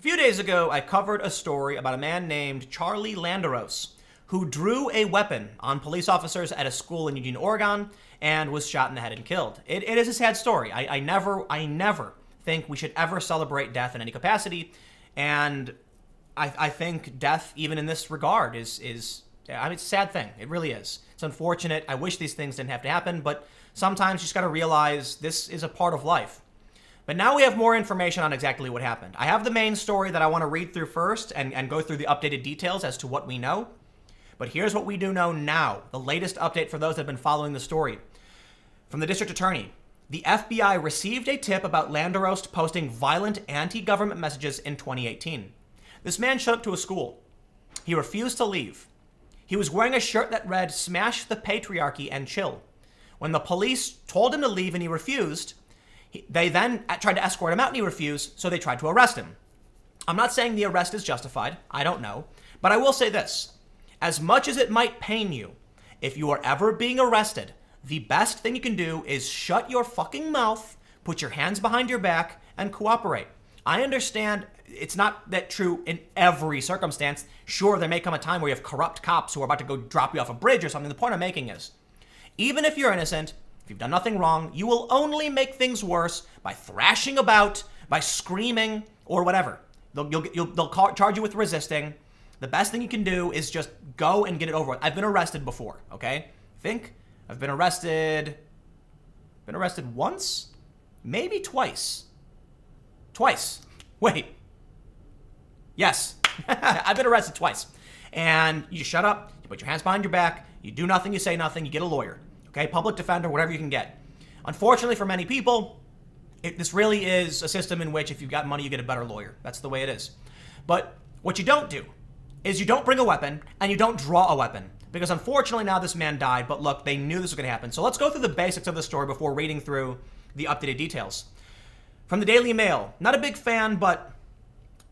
A few days ago, I covered a story about a man named Charlie Landeros who drew a weapon on police officers at a school in Eugene, Oregon, and was shot in the head and killed. It is a sad story. I never think we should ever celebrate death in any capacity, and I think death, even in this regard, is it's a sad thing. It really is. It's unfortunate. I wish these things didn't have to happen, but sometimes you just got to realize this is a part of life. But now we have more information on exactly what happened. I have the main story that I want to read through first and go through the updated details as to what we know. But here's what we do know now, the latest update for those that have been following the story. From the district attorney, the FBI received a tip about Landeros posting violent anti-government messages in 2018. This man showed up to a school. He refused to leave. He was wearing a shirt that read, "Smash the patriarchy and chill." When the police told him to leave and he refused, they then tried to escort him out and he refused, so they tried to arrest him. I'm not saying the arrest is justified. I don't know. But I will say this. As much as it might pain you, if you are ever being arrested, the best thing you can do is shut your fucking mouth, put your hands behind your back, and cooperate. I understand it's not that true in every circumstance. Sure, there may come a time where you have corrupt cops who are about to go drop you off a bridge or something. The point I'm making is, even if you're innocent, if you've done nothing wrong, you will only make things worse by thrashing about, by screaming, or whatever. They'll charge you with resisting. The best thing you can do is just go and get it over with. I've been arrested before, okay? I think I've been arrested once? Maybe twice. Twice. Wait. Yes. I've been arrested twice. And you shut up, you put your hands behind your back, you do nothing, you say nothing, you get a lawyer. Okay, public defender, whatever you can get. Unfortunately for many people, this really is a system in which if you've got money, you get a better lawyer. That's the way it is. But what you don't do is you don't bring a weapon and you don't draw a weapon. Because unfortunately now this man died, but look, they knew this was going to happen. So let's go through the basics of the story before reading through the updated details. From the Daily Mail, not a big fan, but,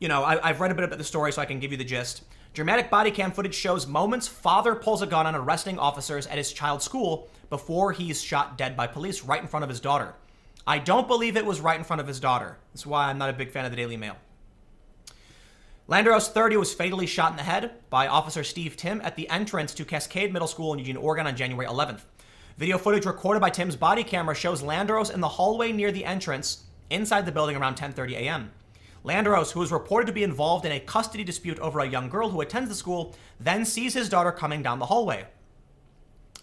I've read a bit about the story so I can give you the gist. Dramatic body cam footage shows moments father pulls a gun on arresting officers at his child's school before he's shot dead by police right in front of his daughter. I don't believe it was right in front of his daughter. That's why I'm not a big fan of the Daily Mail. Landeros, 30, was fatally shot in the head by Officer Steve Tim at the entrance to Cascade Middle School in Eugene, Oregon on January 11th. Video footage recorded by Tim's body camera shows Landeros in the hallway near the entrance inside the building around 10:30 a.m. Landeros, who is reported to be involved in a custody dispute over a young girl who attends the school, then sees his daughter coming down the hallway.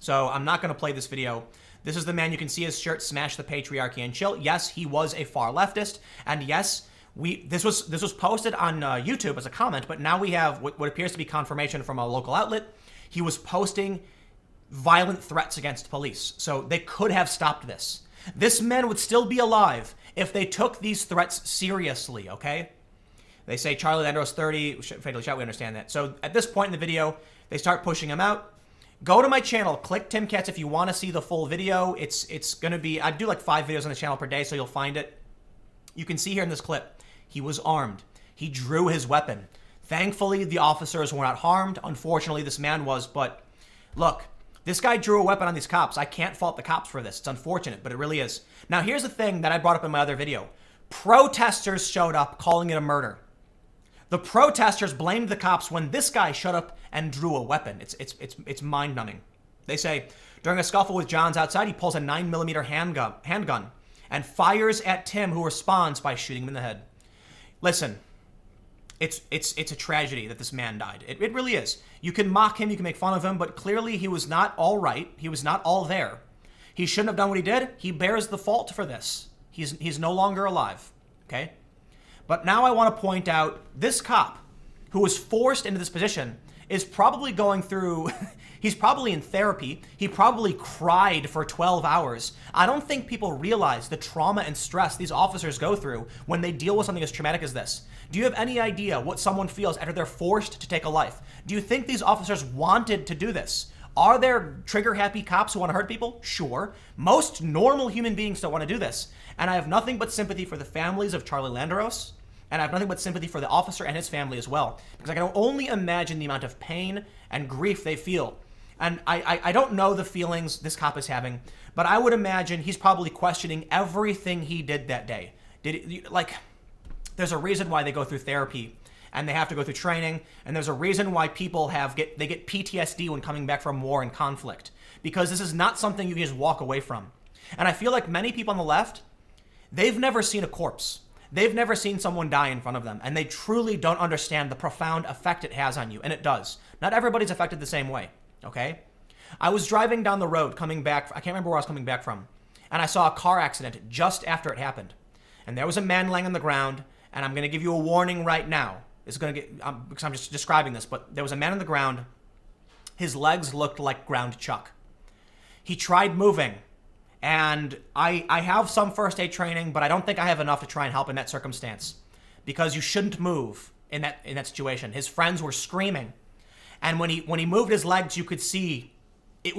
So I'm not going to play this video. This is the man. You can see his shirt, "Smash the patriarchy and chill." Yes, he was a far leftist. And yes, this was posted on YouTube as a comment, but now we have what appears to be confirmation from a local outlet. He was posting violent threats against police. So they could have stopped this. This man would still be alive if they took these threats seriously, okay? They say Charlie Landeros, 30, fatally shot. We understand that. So at this point in the video, they start pushing him out. Go to my channel, click Tim Katz if you want to see the full video. It's going to be, I do like 5 videos on the channel per day, so you'll find it. You can see here in this clip, he was armed. He drew his weapon. Thankfully, the officers were not harmed. Unfortunately, this man was, but look, this guy drew a weapon on these cops. I can't fault the cops for this. It's unfortunate, but it really is. Now, here's the thing that I brought up in my other video. Protesters showed up calling it a murder. The protesters blamed the cops when this guy showed up and drew a weapon. It's mind-numbing. They say, during a scuffle with Johns outside, he pulls a 9mm handgun and fires at Tim, who responds by shooting him in the head. Listen, it's a tragedy that this man died. It really is. You can mock him, you can make fun of him, but clearly he was not all right. He was not all there. He shouldn't have done what he did. He bears the fault for this. He's no longer alive, okay? But now I want to point out this cop who was forced into this position is probably going through, he's probably in therapy. He probably cried for 12 hours. I don't think people realize the trauma and stress these officers go through when they deal with something as traumatic as this. Do you have any idea what someone feels after they're forced to take a life? Do you think these officers wanted to do this? Are there trigger-happy cops who want to hurt people? Sure. Most normal human beings don't want to do this. And I have nothing but sympathy for the families of Charlie Landeros, and I have nothing but sympathy for the officer and his family as well, because I can only imagine the amount of pain and grief they feel. And I don't know the feelings this cop is having, but I would imagine he's probably questioning everything he did that day. There's a reason why they go through therapy and they have to go through training. And there's a reason why people get PTSD when coming back from war and conflict, because this is not something you can just walk away from. And I feel like many people on the left, they've never seen a corpse. They've never seen someone die in front of them, and they truly don't understand the profound effect it has on you, and it does. Not everybody's affected the same way, okay? I was driving down the road coming back, I can't remember where I was coming back from, and I saw a car accident just after it happened. And there was a man laying on the ground, and I'm going to give you a warning right now. It's going to get, because I'm just describing this, but there was a man on the ground. His legs looked like ground chuck. He tried moving. And I have some first aid training, but I don't think I have enough to try and help in that circumstance, because you shouldn't move in that situation. His friends were screaming, and when he moved his legs, you could see it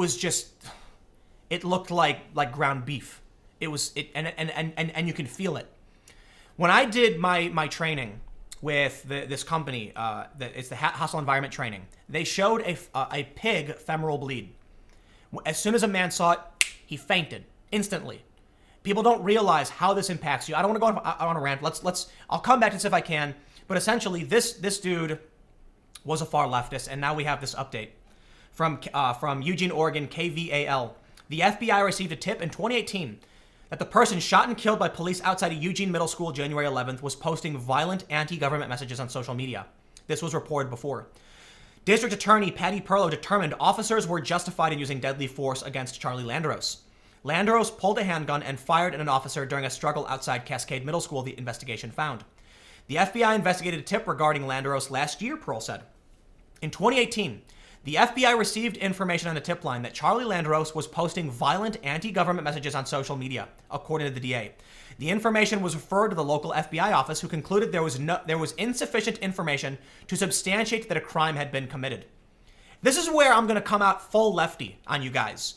looked like ground beef. And you can feel it. When I did my training with this company, it's the hostile environment training, they showed a pig femoral bleed. As soon as a man saw it, he fainted instantly. People don't realize how this impacts you. I don't want to go on a rant. I'll come back to this if I can. But essentially, this dude was a far leftist, and now we have this update from Eugene, Oregon, KVAL. The FBI received a tip in 2018 that the person shot and killed by police outside of Eugene Middle School January 11th was posting violent anti-government messages on social media. This was reported before. District Attorney Patty Perlow determined officers were justified in using deadly force against Charlie Landeros. Landeros pulled a handgun and fired at an officer during a struggle outside Cascade Middle School, the investigation found. The FBI investigated a tip regarding Landeros last year, Pearl said. In 2018, the FBI received information on a tip line that Charlie Landeros was posting violent anti-government messages on social media, according to the DA. The information was referred to the local FBI office, who concluded there was insufficient information to substantiate that a crime had been committed. This is where I'm going to come out full lefty on you guys.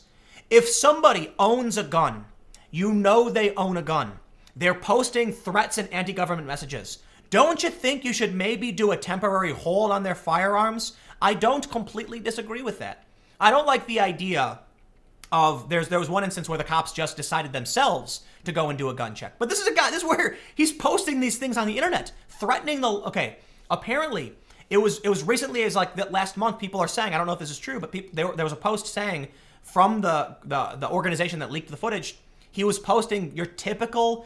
If somebody owns a gun, you know they own a gun. They're posting threats and anti-government messages. Don't you think you should maybe do a temporary hold on their firearms? I don't completely disagree with that. I don't like the idea of there was one instance where the cops just decided themselves to go and do a gun check. But this is where he's posting these things on the internet, threatening apparently it was recently as like that last month, people are saying, I don't know if this is true, but there was a post saying from the organization that leaked the footage, he was posting your typical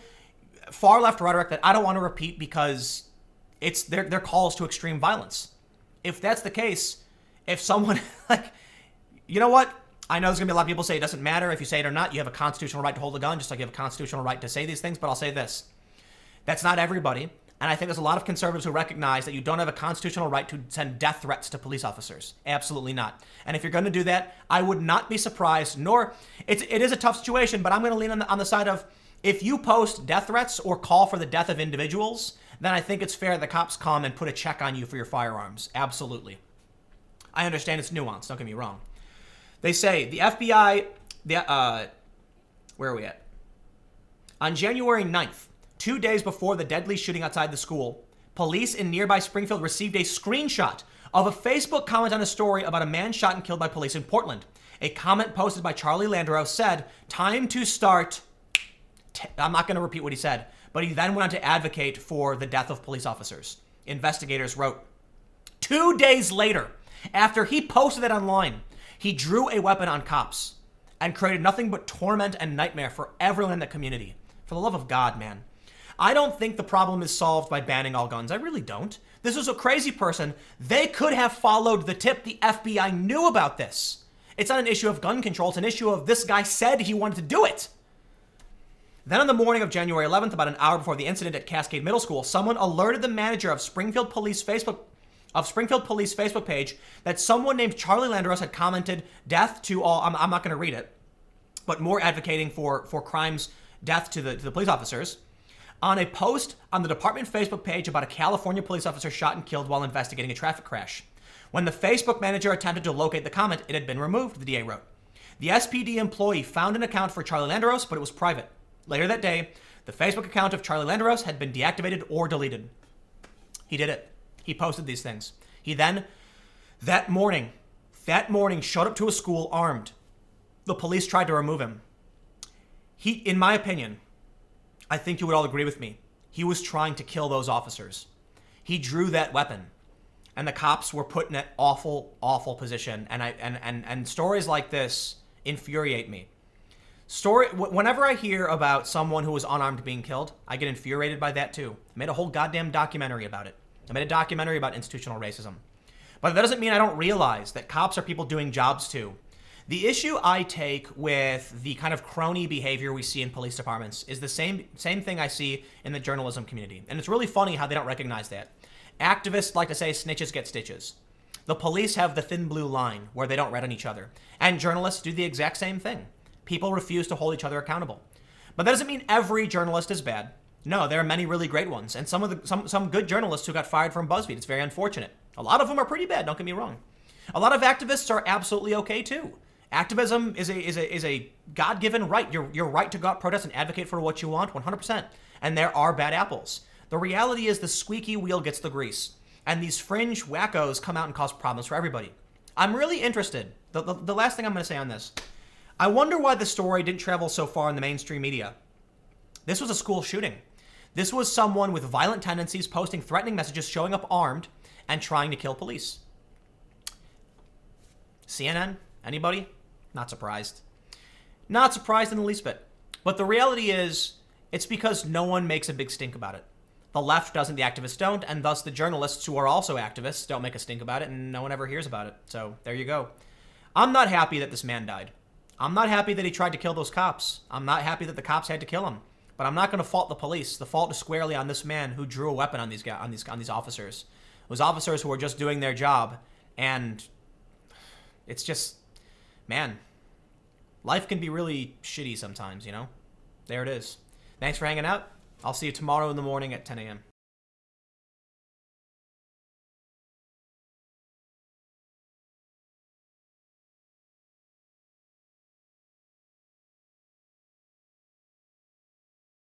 far left rhetoric that I don't want to repeat because it's their calls to extreme violence. If that's the case, if someone you know what? I know there's going to be a lot of people say it doesn't matter if you say it or not. You have a constitutional right to hold a gun, just like you have a constitutional right to say these things. But I'll say this. That's not everybody. And I think there's a lot of conservatives who recognize that you don't have a constitutional right to send death threats to police officers. Absolutely not. And if you're going to do that, I would not be surprised, nor it is a tough situation, but I'm going to lean on the side of if you post death threats or call for the death of individuals, then I think it's fair the cops come and put a check on you for your firearms. Absolutely. I understand it's nuanced. Don't get me wrong. They say the FBI, where are we at? On January 9th, 2 days before the deadly shooting outside the school, police in nearby Springfield received a screenshot of a Facebook comment on a story about a man shot and killed by police in Portland. A comment posted by Charlie Landeros said, "Time to start." I'm not going to repeat what he said, but he then went on to advocate for the death of police officers. Investigators wrote, 2 days later, after he posted it online, he drew a weapon on cops and created nothing but torment and nightmare for everyone in the community. For the love of God, man. I don't think the problem is solved by banning all guns. I really don't. This was a crazy person. They could have followed the tip. The FBI knew about this. It's not an issue of gun control. It's an issue of this guy said he wanted to do it. Then on the morning of January 11th, about an hour before the incident at Cascade Middle School, someone alerted the manager of Springfield Police Facebook page that someone named Charlie Landeros had commented death to all, I'm not going to read it, but more advocating for crimes, death to the police officers, on a post on the department Facebook page about a California police officer shot and killed while investigating a traffic crash. When the Facebook manager attempted to locate the comment, it had been removed, the DA wrote. The SPD employee found an account for Charlie Landeros, but it was private. Later that day, the Facebook account of Charlie Landeros had been deactivated or deleted. He did it. He posted these things. He then, that morning, showed up to a school armed. The police tried to remove him. In my opinion, I think you would all agree with me, He was trying to kill those officers. He drew that weapon. And the cops were put in an awful, awful position. And stories like this infuriate me. Whenever I hear about someone who was unarmed being killed, I get infuriated by that too. I made a whole goddamn documentary about it. I made a documentary about institutional racism. But that doesn't mean I don't realize that cops are people doing jobs too. The issue I take with the kind of crony behavior we see in police departments is the same thing I see in the journalism community. And it's really funny how they don't recognize that. Activists like to say snitches get stitches. The police have the thin blue line where they don't rat on each other. And journalists do the exact same thing. People refuse to hold each other accountable. But that doesn't mean every journalist is bad. No, there are many really great ones. And some good journalists who got fired from BuzzFeed. It's very unfortunate. A lot of them are pretty bad, don't get me wrong. A lot of activists are absolutely okay too. Activism is a God-given right. Your right to go out, protest, and advocate for what you want, 100%. And there are bad apples. The reality is the squeaky wheel gets the grease. And these fringe wackos come out and cause problems for everybody. I'm really interested. The last thing I'm going to say on this. I wonder why the story didn't travel so far in the mainstream media. This was a school shooting. This was someone with violent tendencies posting threatening messages, showing up armed, and trying to kill police. CNN? Anybody? Not surprised. Not surprised in the least bit. But the reality is, it's because no one makes a big stink about it. The left doesn't, the activists don't, and thus the journalists who are also activists don't make a stink about it, and no one ever hears about it. So there you go. I'm not happy that this man died. I'm not happy that he tried to kill those cops. I'm not happy that the cops had to kill him. But I'm not going to fault the police. The fault is squarely on this man who drew a weapon on these guys, on these officers. It was officers who were just doing their job, and it's just, man, life can be really shitty sometimes, you know? There it is. Thanks for hanging out. I'll see you tomorrow in the morning at 10 a.m.